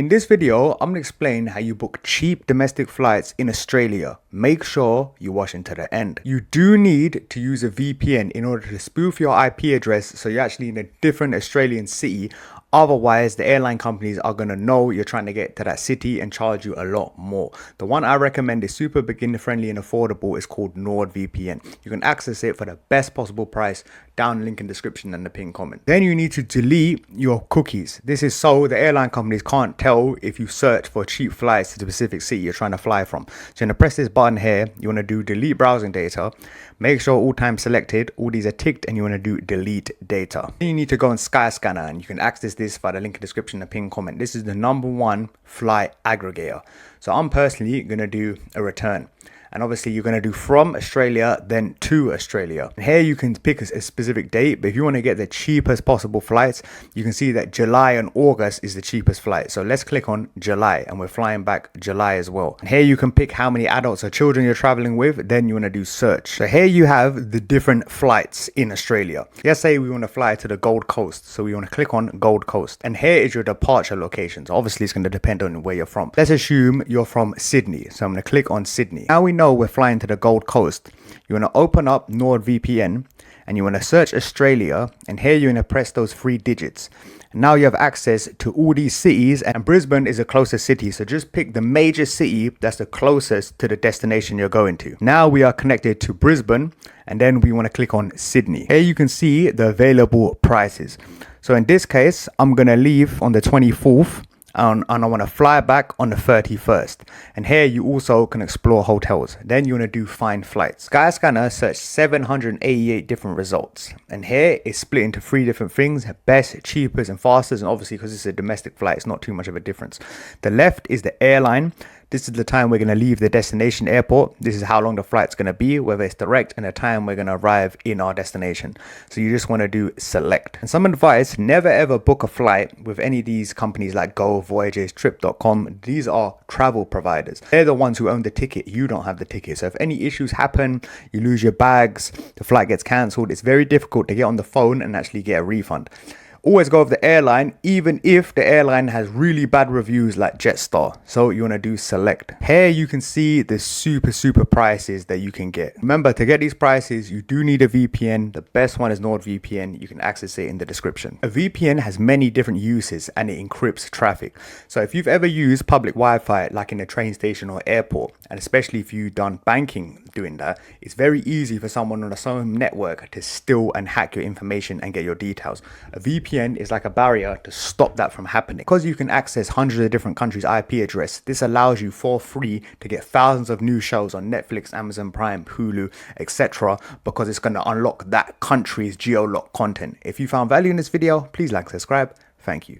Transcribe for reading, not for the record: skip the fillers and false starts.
In this video, I'm going to explain how you book cheap domestic flights in Australia. Make sure you watch until the end. You do need to use a VPN in order to spoof your IP address so you're actually in a different Australian city. Otherwise, the airline companies are going to know you're trying to get to that city and charge you a lot more. The one I recommend is super beginner friendly and affordable. It's called NordVPN. You can access it for the best possible price. Down link in description and the pinned comment. Then you need to delete your cookies. This is so the airline companies can't tell if you search for cheap flights to the specific city you're trying to fly from. So you're going to press this button here. You want to do delete browsing data. Make sure all time selected, all these are ticked, and you want to do delete data. Then you need to go on Skyscanner, and you can access this via the link in description and pinned comment. This is the #1 flight aggregator. So I'm personally going to do a return. And obviously you're going to do from Australia then to Australia. And here you can pick a specific date, but if you want to get the cheapest possible flights, you can see that July and August is the cheapest flight. So let's click on July, and we're flying back July as well. And here you can pick how many adults or children you're traveling with. Then you want to do search. So here you have the different flights in Australia. Let's say we want to fly to the Gold Coast. So we want to click on Gold Coast. And here is your departure locations. Obviously it's going to depend on where you're from. Let's assume you're from Sydney. So I'm going to click on Sydney. Now we know we're flying to the Gold Coast. You want to open up NordVPN and you want to search Australia, and here you're going to press those 3 digits. And now you have access to all these cities, and Brisbane is the closest city, so just pick the major city that's the closest to the destination you're going to. Now we are connected to Brisbane, and then we want to click on Sydney. Here you can see the available prices. So in this case, I'm going to leave on the 24th. And I want to fly back on the 31st. And here you also can explore hotels. Then you want to do find flights. Skyscanner searched 788 different results. And here it's split into 3 different things: best, cheapest, and fastest. And obviously because it's a domestic flight, it's not too much of a difference. The left is the airline. This is the time we're going to leave the destination airport. This is how long the flight's going to be, whether it's direct, and the time we're going to arrive in our destination. So you just want to do select. And some advice: never ever book a flight with any of these companies like Go, Voyages, Trip.com. These are travel providers. They're the ones who own the ticket. You don't have the ticket. So if any issues happen, you lose your bags, the flight gets cancelled, it's very difficult to get on the phone and actually get a refund. Always go with the airline, even if the airline has really bad reviews like Jetstar. So you want to do select. Here you can see the super prices that you can get. Remember, to get these prices, you do need a VPN. The best one is NordVPN. You can access it in the description. A VPN has many different uses and it encrypts traffic. So if you've ever used public Wi-Fi, like in a train station or airport, and especially if you've done banking doing that, it's very easy for someone on a same network to steal and hack your information and get your details. A VPN is like a barrier to stop that from happening. Because you can access hundreds of different countries' IP address, this allows you for free to get thousands of new shows on Netflix, Amazon Prime, Hulu, etc. because it's going to unlock that country's geo-locked content. If you found value in this video, please like, subscribe. Thank you.